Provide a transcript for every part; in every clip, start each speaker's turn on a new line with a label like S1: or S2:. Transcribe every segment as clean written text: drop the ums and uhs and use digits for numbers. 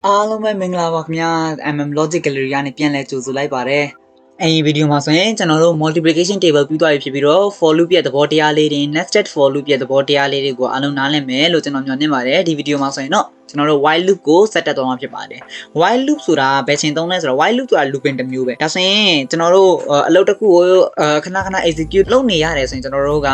S1: အားလုံးပဲမင်္ဂလာပါခင်ဗျာ MM Logic Gallery ကနေပြန်လဲကြိုဆိုလိုက်ပါတယ်အဲဒီဗီဒီယိုမှာဆိုရင်ကျွန်တော်တို့ multiplication table ပြီးသွားပြီဖြစ်ပြီးတော့ for loop ရဲ့သဘောတရားလေးတွေ nested for loop ရဲ့သဘောတရားလေးတွေကိုအားလုံးနားလည်မယ်လို့ကျွန်တော်မျှော်လင့်ပါတယ်ဒီဗီဒီယိုမှာဆိုရင်တော့ကျွန်တော်တို့ while loop ကို set တက်သွားမှာဖြစ်ပါတယ် while loop ဆိုတာဘယ်ချိန်သုံးလဲဆိုတော့ while loop ဆိုတာ looping တစ်မျိုးပဲဒါဆိုရင်ကျွန်တော်တို့အလုပ်တစ်ခုကိုခဏခဏ execute လုပ်နေရတယ်ဆိုရင်ကျွန်တော်တို့က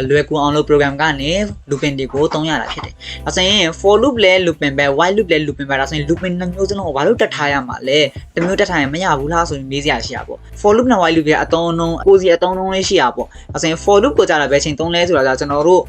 S1: လွယ်ကူအောင်လို့ program ကနေ looping တွေကိုသုံးရတာဖြစ်တယ်ဒါဆိုရင် for loop လဲ looping ပဲ while loop လဲ looping ပဲဒါဆိုရင် looping နှစ်မျိုးစလုံးကိုဘာလို့တက်ထားရမှာလဲတစ်မျိုးတက်ထားရင်မရဘူးလားဆိုရင်မေးစရာရှိတာပေါ့ for loop နဲ့ while loop ရဲ့အသုံးအနှုန်းကိုစီအသုံးအနှုန်းလေးရှိတာပေါ့ဒါဆိုရင် for loop ကိုကြာတာပဲချိန်သုံးလဲဆိုတာကကျွန်တော်တို့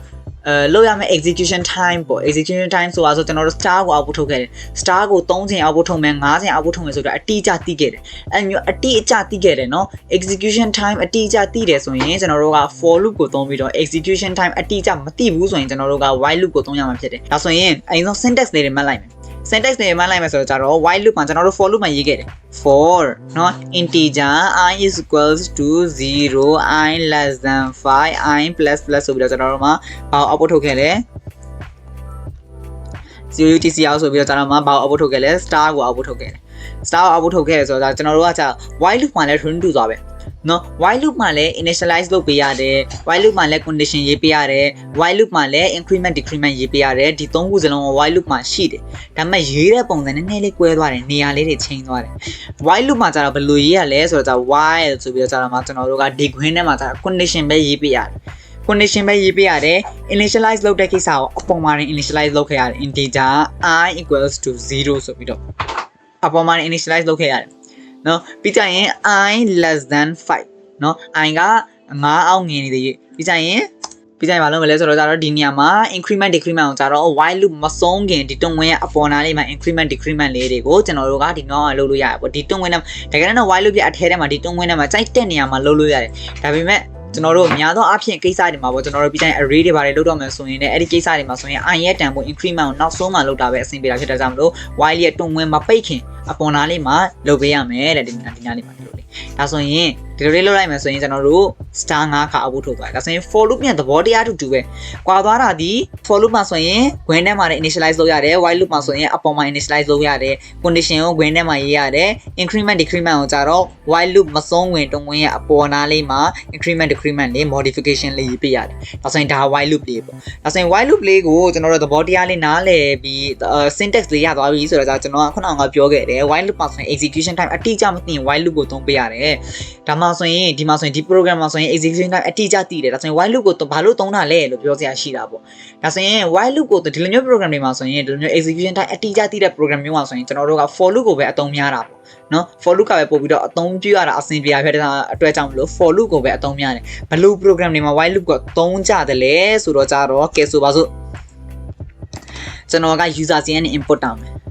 S1: လောက်ရမယ့် execution time ပေါ့ execution time ဆိုတာဆိုကျွန်တော်တို့ star ကို output ထုတ်ခဲ့တယ် star ကို3ချိန် output ထုတ်မယ်5ချိန် output ထုတ်မယ်ဆိုတော့အတိအကျသိခဲ့တယ်အဲ့မျိုးအတိအကျသိခဲ့တယ်เนาะ execution time အတိအကျသိတယ်ဆိုရင်ကျွန်တော်တို့က for loop ကိုသုံးပြီးတော့ execution time အတိအကျမသိဘူးဆိုရင်ကျွန်တော်တို့က while loop ကိုသုံးရမှာဖြစ်တယ်ဒါဆိုရင်အရင်ဆုံး syntax လေးတွေမှတ်လိုက်မယ်syntax တွေမှတ်လိုက်မယ်ဆိုတော့ကြတော့ while loop မှာကျွန်တော်တို့ for loop မှာရေးခဲ့တယ် for เนาะ integer I is equals to 0 I less than 5 I plus ဆိုပြီးတော့ကျွန်တော်တို့မှာဘာကို output ထုတ်ခဲ့လဲ 0UTC ဆိုပြီးတော့ကျွန်တော်မှာဘာကို output ထုတ်ခဲ့လဲ star ကို output ထုတ်ခဲ့တယ် star ကို output ထုတ်ခဲ့တယ်ဆိုတော့ကျွန်တော်တို့ကကြာ while loop မှာလည်း true တူသွားပဲနော် while loop မှာလည်း initialize လုပ်ပေးရတယ် while loop မှာလည်း condition ရေးပေးရတယ် while loop မှာလည်း increment decrement ရေးပေးရတယ်ဒီသုံးခုစလုံး while loop မှာရှိတယ်ဒါပေမဲ့ရေးတဲ့ပုံစံနည်းနည်းလေးကွဲသွားတယ်နေရာလေးတွေချိန်သွားတယ် while loop မှာကျတော့ဘယ်လိုရေးရလဲဆိုတော့ကြာ while ဆိုပြီးတော့ကြာတော့မှကျွန်တော်တို့ကဒီခွင်းထဲမှာကြာ condition ပဲရေးပေးရတယ် condition ပဲရေးပေးရတယ် initialize လုပ်တဲ့ကိစ္စကိုအပေါ်မှာ initialize လုပ်ခဲ့ရတယ် integer I equals to 0ဆိုပြီးတော့အပေါ်မှာ initialize လုပ်ခဲ့ရတယ်နော်ပြီးကြရင် I less than 5နော် I က5အောက်ငယ်နေသေးပြီးကြရင်ဘာလုပ်မလဲဆိုတော့ကြတော့ဒီနေရာမှာ increment decrement ကိုကြတော့ while loop မဆုံးခင်ဒီတွန်းဝင်ရဲ့အပေါ်နားလေးမှာ increment decrement လေးတွေကိုကျွန်တော်တို့ကဒီနောက်အောင်လုပ်လို့ရတယ်ပေါ့ဒီတွန်းဝင်နဲ့တကယ်တော့ while loop ရဲ့အထဲထဲမှာဒီတွန်းဝင်ထဲမှာကြိုက်တဲ့နေရာမှာလုပ်လို့ရတယ်ဒါပေမဲ့ကျွန်တော်တို့အများသောအားဖြင့်ကိစ္စတွေမှာပေါ့ကျွန်တော်တို့ပြီးတိုင်း array တွေပါတယ်လုပ်တော့မယ်ဆိုရင်လည်းအဲ့ဒီကိစ္စတွေမှာဆိုရင် I ရဲ့တန်ဖိုး increment ကိုနောက်ဆုံးမှလုပ်တာပဲအဆင်ပြေတာဖြစ်တဲ့ကြောင့်မလို့ while ရဲ့တွန်းဝင်မပိတ်ခင်အပေါ်နားလေးမှာလုပ်ပေးရမယ်တဲ့ဒီနားလေးမှာဒီလိုလေးဒါဆိုရင်ဒီလိုလေးလုပ်လိုက်မယ်ဆိုရင်ကျွန်တော်တို့ star 5ခါအဖို့ထုတ်သွားတယ်ဒါဆိုရင် for loop ပြန်သဘောတရားတူပဲကွာသွားတာဒီ for loop မှာဆိုရင် when ထဲမှာလည်း initialize လုပ်ရတယ် while loop မှာဆိုရင်အပေါ်မှာ initialize လုပ်ရတယ် condition ကို when ထဲမှာရေးရတယ် increment decrement ကိုကြတော့ while loop မဆုံးဝင်တွန်းဝင်ရဲ့အပေါ်နားလေးမှာ increment decrement လေး modification လေးရေးပေးရတယ်ဒါဆိုရင်ဒါ while loop လေးပေါ့ဒါဆိုရင် while loop လေးကိုကျွန်တော်တို့သဘောတရားလေးနားလည်ပြီး syntax လေးရသွားပြီဆိုတော့ကျွန်တော်ကခုနကပြောခဲ့တယ် while loop မှာဆိုရင် execution time အတိအကျမသိရင် while loop ကိုသုံးပေးရတယ်ဒါမှဆိုရင်ဒီမှာဆိုရင်ဒီ program မှာဆိုရင် execution time အတိအကျသိတယ်ဒါဆိုရင် while loop ကိုဘာလို့သုံးတာလဲလို့ပြောစရာရှိတာပေါ့ဒါဆိုရင် while loop ကိုဒီလိုမျိုး program တွေမှာဆိုရင်ဒီလိုမျိုး execution time အတိအကျသိတဲ့ program မျိုးမှာဆိုရင်ကျွန်တော်တို့က for loop ကိုပဲအသုံးများတာပေါ့နော် for loop ကပဲပို့ပြီးတော့အသုံးပြုရတာအဆင်ပြေရဖြစ်တဲ့အတွက်ကြောင့်မလို့ for loop ကိုပဲအသုံးများတယ်ဘယ်လို program တွေမှာ while loop ကိုသုံးကြတယ်လဲဆိုတော့ကြတော့ကဲဆိုပါစို့ကျွန်တော်က user စီကနေ input တောင်းမယ်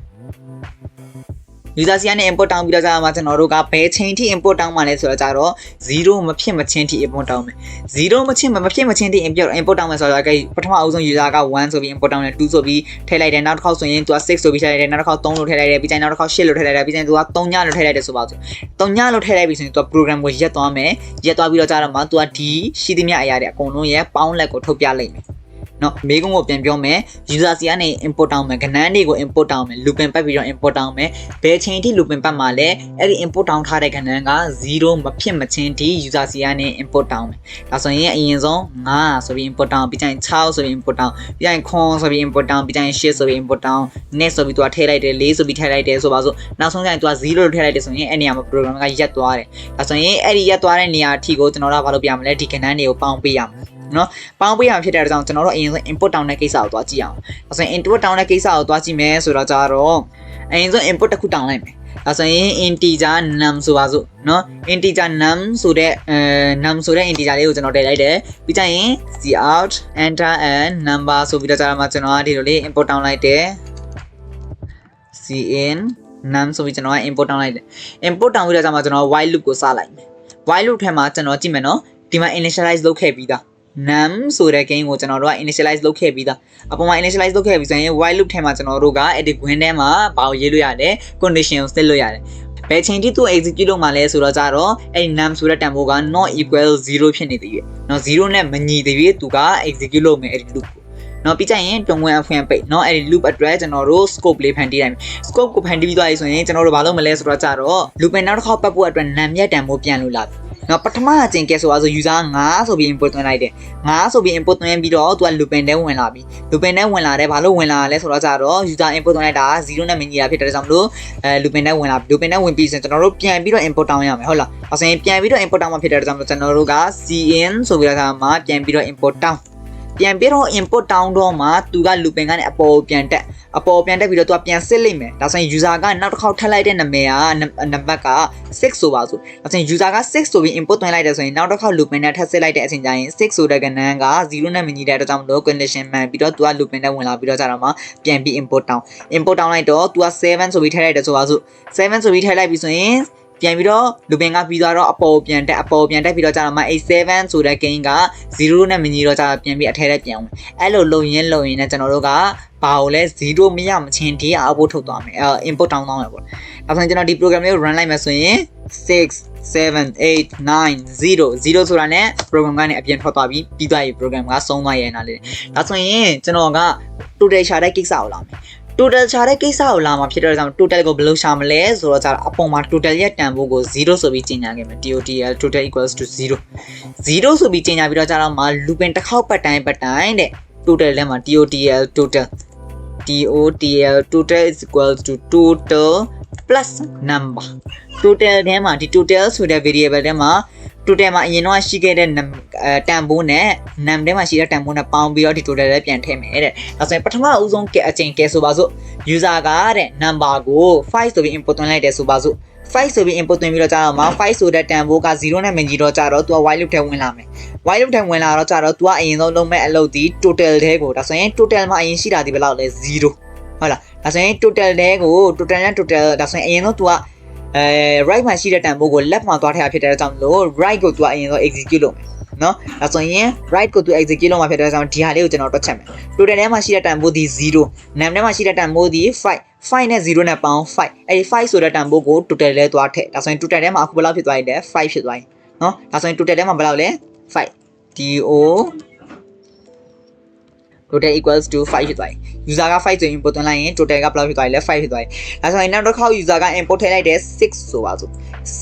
S1: user စီကနေ input တောင်းပြီးတော့ကြာမှာကျွန်တော်တို့ကဘယ်ချိန်ထိ input တောင်းမှာလဲဆိုတော့ကြာတော့0မဖြစ်မချင်းထိ input တောင်းမယ်0မဖြစ်မချင်းထိ input တောင်းမယ်ဆိုတော့ပထမအဦးဆုံး user က1ဆိုပြီး input တောင်းတယ်2ဆိုပြီးထည့်လိုက်တယ်နောက်တစ်ခေါက်ဆိုရင်သူက6ဆိုပြီးထည့်လိုက်တယ်နောက်တစ်ခေါက်3လို့ထည့်လိုက်တယ်ပြီးကျရင်နောက်တစ်ခေါက်8လို့ထည့်လိုက်တယ်ပြီးကျရင်သူက3ညလို့ထည့်လိုက်တယ်ဆိုပါစို့3ညလို့ထည့်လိုက်ပြီဆိုရင်သူက program ကိုရက်သွားမယ်ရက်သွားပြီးတော့ကြာတော့မှသူကဒီရှိသမျှအရာတွေအကုန်လုံးရဲ့ပေါင်းလက်ကိုထုတ်ပြလိုက်မယ်နော်မေးခွန်းကိုပြန်ပြောမယ် user စီကနေ input တောင်းမယ်ကဏ္ဍတွေကို input တောင်းမယ် looping ပတ်ပြီးတော့ input တောင်းမယ်ဘယ်ချိန်ထိ looping ပတ်မှာလဲအဲ့ဒီ input တောင်းထားတဲ့ကဏ္ဍက0မဖြစ်မချင်းထိ user စီကနေ input တောင်းမယ်ဒါဆိုရင်အရင်ဆုံး5ဆိုပြီး input တောင်းပြီးကျရင်6ဆိုပြီး input တောင်းပြီးကျရင်9ဆိုပြီး input တောင်းပြီးကျရင်10ဆိုပြီး input တောင်း net ဆိုပြီးသူကထည့်လိုက်တယ်4ဆိုပြီးထည့်လိုက်တယ်ဆိုပါစို့နောက်ဆုံးကျရင်သူက0လို့ထည့်လိုက်တယ်ဆိုရင်အဲ့နေရာမှာ program ကရက်သွားတယ်ဒါဆိုရင်အဲ့ဒီရက်သွားတဲ့နေရာအထိကိုကျွန်တော်တို့ကဘာလုပ်ပြမလဲဒီကဏ္ဍတွေကိုပေါင်းပေးရမယ်နော်ပေါင်းပေးရမှာဖြစ်တဲ့အတွက်ကြောင့်ကျွန်တော်တို့အရင်ဆုံး input တောင်းတဲ့ကိစ္စကိုသွားကြည့်အောင်ဒါဆိုရင် input တောင်းတဲ့ကိစ္စကိုသွားကြည့်မယ်ဆိုတော့ကြတော့အရင်ဆုံး input တစ်ခုတောင်းလိုက်မယ်ဒါဆိုရင် integer num ဆိုပါစို့နော် integer num ဆိုတဲ့integer လေးကိုကျွန်တော်ထည့်လိုက်တယ်ပြီးကြရင် cout enter a number ဆိုပြီးတော့ကြာမှာကျွန်တော်ကဒီလိုလေး input တောင်းလိုက်တယ် cin num ဆိုပြီးကျွန်တော်က input တောင်းလိုက်တယ် input တောင်းပြီးတော့ကြာမှာကျွန်တော် while loop ကိုစလိုက်မယ် while loop ထဲမှာကျွန်တော်ကြည့်မယ်နော်ဒီမှာ initialize လုပ်ခဲ့ပြီးသား num ဆိုတဲ့ gain ကိုကျွန်တော်တို့က initialize လုပ်ခဲ့ပြီးသားအပေါ်မှာ initialize လုပ်ခဲ့ပြီးဆိုရင် while loop ထဲမှာကျွန်တော်တို့က edit ခွင်းထဲမှာဘာကိုရေးလို့ရတယ် condition ကို set လို့ရတယ်ဘယ်ချိန်ထိသူ execute လုပ်မှာလဲဆိုတော့ကြတော့အဲ့ဒီ num ဆိုတဲ့တန်ဖိုးက not equal 0ဖြစ်နေသေးရဲ့เนาะ0နဲ့မညီသေးရဲ့သူက execute လုပ်မယ်အဲ့ဒီ loop ကို နော်ပြီးကြရင်တုံးဝင်အဖွင့်ပိတ်နော်အဲ့ဒီ loop address ကျွန်တော်တို့ scope လေးဖန်တီးလိုက်မယ် scope ကိုဖန်တီးပြီးသွားပြီဆိုရင်ကျွန်တော်တို့ဘာလုပ်မလဲဆိုတော့ကြတော့ loop နောက်တစ်ခေါက်ပတ်ဖို့အတွက်နာမည်တန်ဖို့ပြန်လို့လာပြီနော်ပထမအကျင့်ကဲဆိုတော့ user 9ဆိုပြီး input သွင်းလိုက်တယ်9ဆိုပြီး input သွင်းပြီးတော့သူက loop ထဲဝင်လာပြီ loop ထဲဝင်လာတယ်ဘာလို့ဝင်လာလဲဆိုတော့ကြတော့ user input သွင်းလိုက်တာ0နဲ့မညီတာဖြစ်တဲ့ကြောင့်မလို့loop ထဲဝင်လာပြီ loop ထဲဝင်ပြီးဆိုရင်ကျွန်တော်တို့ပြန်ပြီးတော့ input တောင်းရမယ်ဟုတ်လားအဲဆိုရင်ပြန်ပြီးတော့ input တောင်းမှဖြစ်တဲ့ကြောင့်မလို့ကျွန်တော်တို့က cin ဆိုပြီးတော့မှပြန်ပြီးတော့ input တောင်းပြန်ပြီးတော့ input တောင်းတော့မှသူက looping ကနေအပေါ်ပြန်တက်ပြီးတော့သူကပြန်စစ်လိုက်မယ်ဒါဆိုရင် user ကနောက်တစ်ခေါက်ထပ်လိုက်တဲ့နာမည်ကနံပါတ်က6ဆိုပါစို့ဒါဆိုရင် user က6ဆိုပြီး input သွင်းလိုက်တယ်ဆိုရင်နောက်တစ်ခေါက် looping နဲ့ထပ်စစ်လိုက်တဲ့အချိန်ကျရင်6ဆိုတဲ့ကဏ္ဍက0နဲ့မညီတဲ့အတွက်ကြောင့်မလို့ condition မှန်ပြီးတော့သူက looping နဲ့ဝင်လာပြီးတော့ကြတော့မှပြန်ပြီး input တောင်းလိုက်တော့သူက7ဆိုပြီးထည့်လိုက်တယ်ဆိုပါစို့7ဆိုပြီးထည့်လိုက်ပြီဆိုရင်ပြန်ပြီးတော့ looping ကပြီးသွားတော့အပေါ်ပြန်တက်ပြီးတော့ကြာတော့မှ87ဆိုတဲ့ gain က0နဲ့မညီတော့ကြာပြန်ပြီးအထဲထဲပြန်ဝင်အဲ့လိုလုံရင်းနဲ့ကျွန်တော်တို့ကဘာလို့လဲ0မရမချင်းဒီအောက်ပို့ထုတ်သွားမယ်input တောင်းသွားမယ်ပေါ့ဒါဆိုရင်ကျွန်တော်ဒီ program လေးကို run လိုက်မယ်ဆိုရင်6 7 8 9 0 ဆိုတာနဲ့ program ကနေအပြင်ထွက်သွားပြီးပြီးသွားပြီ program ကဆုံးသွားရဲ့နားလေးဒါဆိုရင်ကျွန်တော်က total ရှာတဲ့ကိစ္စကိုလာမယ်total ရှာတဲ့ကိစ္စကိုလာမှာဖြစ်တဲ့ကြောင့် total ကိုဘယ်လိုရှာမလဲဆိုတော့ကြာအပေါ်မှာ total ရဲ့တန်ဖိုးကို0ဆိုပြီးကြီးညာခဲ့မယ် total equals to 0ဆိုပြီးကြီးညာပြီးတော့ကြာတော့မှာ looping တစ်ခေါက်ပတ်တိုင်းတဲ့ total ထဲမှာ total is equals to total plus number total ထဲမှာဒီ total ဆိုတဲ့ variable ထဲမှာ total မှာအရင်တော့ရှိခဲ့တဲ့တန်ဖိုးနဲ့ num ထဲမှာရှိတဲ့တန်ဖိုးနဲ့ပေါင်းပြီးတော့ဒီ total လေးပြန်ထည့်မယ်တဲ့ဒါဆိုရင်ပထမအဦးဆုံးအချိန်ကဲဆိုပါစို့ user ကတဲ့ number ကို5ဆိုပြီး input သွင်းလိုက်တယ်ဆိုပါစို့5ဆိုပြီး input သွင်းပြီးတော့ကြာတော့မှာ5ဆိုတဲ့တန်ဖိုးက0နဲ့မညီတော့ကြာတော့သူက while loop ထဲဝင်လာမယ် while loop ထဲဝင်လာတော့ကြာတော့သူကအရင်ဆုံးလုံးမဲ့အလုပ်ဒီ total ထဲကိုဒါဆိုရင် total မှာအရင်ရှိတာဒီဘယ်လောက်လဲ0ဟုတ်လားဒါဆိုရင် total ထဲကို total နဲ့ total ဒါဆိုရင်အရင်ဆုံးသူကright မှာရှိတဲ့တန်ဖိုးကို left မှာသွားထည့်ရဖြစ်တဲ့ကြောင့်လို့ right ကိုသူကအရင်ဆုံး execute လုပ်မယ်နော်ဒါဆိုရင် right ကိုသူ execute လုပ်မှာဖြစ်တဲ့ကြောင့်ဒီဟာလေးကိုကျွန်တော်တွက်ချက်မယ် total ထဲမှာရှိတဲ့တန်ဖိုးဒီ0 num ထဲမှာရှိတဲ့တန်ဖိုးဒီ5နဲ့0နဲ့ပေါင်း5အဲဒီ5ဆိုတဲ့တန်ဖိုးကို total ထဲသွားထည့်ဒါဆိုရင် total ထဲမှာအခုဘယ်လောက်ဖြစ်သွားပြီလဲ5ဖြစ်သွားပြီနော်ဒါဆိုရင် total ထဲမှာဘယ်လောက်လဲ5 total equals to 5ဖြစ်သွားပြီ user က5ဆိုရင် input သွင်းလိုက်ရင် total ကဘယ်လောက်ဖြစ်သွားပြီလဲ5ဖြစ်သွားပြီဒါဆိုရင်နောက်တစ်ခေါက် user က input ထည့်လိုက်တယ်6ဆိုပါစို့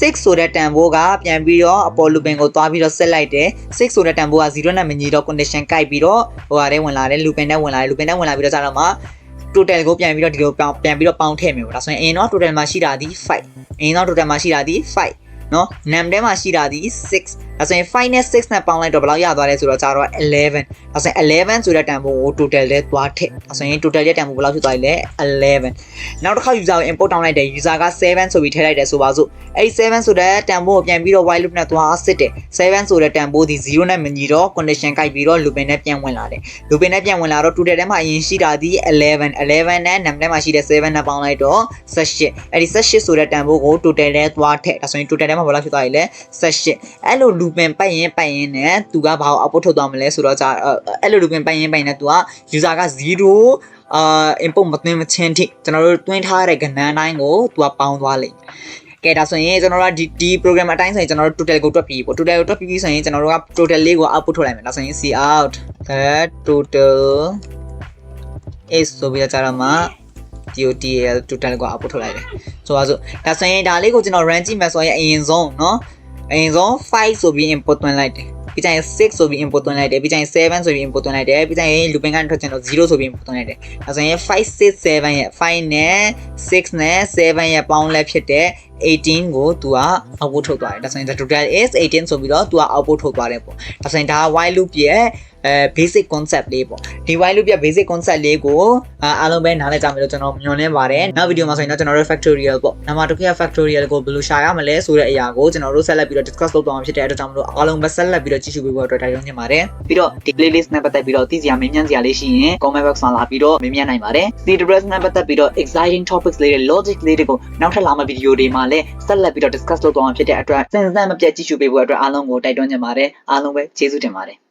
S1: 6ဆိုတဲ့တန်ဖိုးကပြန်ပြီးတော့အပေါ် looping ကိုသွားပြီးတော့ဆက်လိုက်တယ်6ဆိုတဲ့တန်ဖိုးက0နဲ့မညီတော့ condition ကိုက်ပြီးတော့ဟိုဟာထဲဝင်လာတယ် looping ထဲဝင်လာပြီးတော့ကြာတော့မှ total ကိုပြန်ပြီးတော့ဒီလိုပြန်ပြီးတော့ပေါင်းထည့်မယ်ပေါ့ဒါဆိုရင်အရင်တော့ total မှာရှိတာဒီ5အရင်တော့ total မှာရှိတာဒီ5နော် num ထဲမှာရှိတာဒီ6ဒါဆိုရင်5နဲ့6နဲ့ပေါင်းလိုက်တော့ဘယ်လောက်ရသွားလဲဆိုတော့ကြာတော့11ဒါဆိုရင်11ဆိုတဲ့တန်ဖိုးကို total ထဲသွားထည့်ဒါဆိုရင် total ရဲ့တန်ဖိုးဘယ်လောက်ဖြစ်သွားပြီလဲ11နောက်တစ်ခါ user ကို input တောင်းလိုက်တယ် user က7ဆိုပြီးထည့်လိုက်တယ်ဆိုပါစို့အဲ့7ဆိုတဲ့တန်ဖိုးကိုပြန်ပြီးတော့ while loop နဲ့သွားစစ်တယ်7ဆိုတဲ့တန်ဖိုးဒီ0နဲ့မညီတော့ condition ကိုက်ပြီးတော့ looping နဲ့ပြန်ဝင်လာတယ် looping နဲ့ပြန်ဝင်လာတော့ total ထဲမှာအရင်ရှိတာဒီ11နဲ့ num ထဲမှာရှိတဲ့7နဲ့ပေါင်းလိုက်တော့18အဲ့ဒီ18ဆိုတဲ့တန်ဖိုးကို total ထဲသွားထည့်ဒါဆိုရင် total ထဲမှာဘယ်လောက်ဖြစ်သွားပြီလဲ18အဲ့လို looping ပတ်ရင်နဲ့သူကဘာကို output ထုတ်သွားမလဲဆိုတော့ကြာအဲ့လို looping ပတ်ရင်နဲ့သူက user က0input မသွင်းမချင်းထိကျွန်တော်တို့တွင်းထားတဲ့ကဏ္ဍတိုင်းကိုသူကပေါင်းသွားလိမ့်ကဲဒါဆိုရင်ကျွန်တော်တို့ဒီ program အတိုင်းဆိုရင်ကျွန်တော်တို့ total ကိုတွက်ပြီးပေါ့ total ကိုတွက်ပြီးဆိုရင်ကျွန်တော်တို့က total လေးကို output ထုတ်လိုက်မယ်ဒါဆိုရင် cout that total is ဆိုပြီးတော့ကြာတော့မှ total ကို output ထုတ်လိုက်တယ်ဆိုပါစို့ဒါဆိုရင်ဒါလေးကိုကျွန်တော် run ကြည့်မယ်ဆိုရင်အရင်ဆုံးเนาะအရင်ဆုံး5ဆိုပြီး input သွင်းလိုက်တယ်ပြီးကြရင်6ဆိုပြီး input သွင်းလိုက်တယ်ပြီးကြရင်7ဆိုပြီး input သွင်းလိုက်တယ်ပြီးကြရင် looping ကနေထွက်ချင်တော့0ဆိုပြီး input သွင်းလိုက်တယ်ဒါဆိုရင်5 6 7ရဲ့5နဲ့6နဲ့7ရဲ့ပေါင်းလဲဖြစ်တဲ့18ကိုသူက output ထုတ်သွားတယ်ဒါဆိုရင် the total is 18ဆိုပြီးတော့သူက output ထုတ်သွားတယ်ပေါ့ဒါဆိုရင်ဒါ while loop ရဲ့basic concept လေးပေါ့ဒီ while loop ရဲ့ basic concept လေးကိုအားလုံးပဲနားလည်ကြမယ်လို့ကျွန်တော်မျှော်လင့်ပါတယ်နောက်ဗီဒီယိုမှာဆိုရင်တော့ကျွန်တော်တို့ factorial ပေါ့နံပါတ်1 factorial ကိုဘယ်လိုရှာရမလဲဆိုတဲ့အရာကိုကျွန်တော်တို့ဆက်လက်ပြီးတော့ discuss လုပ်သွားမှာဖြစ်တဲ့အတွက်ကြောင့်မလို့အားလုံးပဲဆက်လက်ပြီးတော့ကြည့်ရှုပေးဖို့အတွက်တိုက်တွန်းချင်ပါတယ်ပြီးတော့ဒီ playlist နဲ့ပတ်သက်ပြီးတော့သိစရာမေးမြန်းစရာလေးရှိရင် comment box မှာလာပြီးတော့မေးမြန်းနိုင်ပါတယ် CWS နဲ့ပတ်သက်ပြီးတော့ exciting topics လေးတွေ logic လေးတွေကိုနောက်ထပ်လာမယ့်ဗီဒီယိုတွေမှာလည်းဆက်လက်ပြီးတော့ discuss လုပ်သွားမှာဖြစ်တဲ့အတွက်စင်စမ်းမပြတ်ကြည့်ရှုပေးဖို့အတွက်အားလုံးကိုတိုက်တွန်းချင်ပါတယ်အားလုံးပဲကျေးဇူးတင်ပါတယ်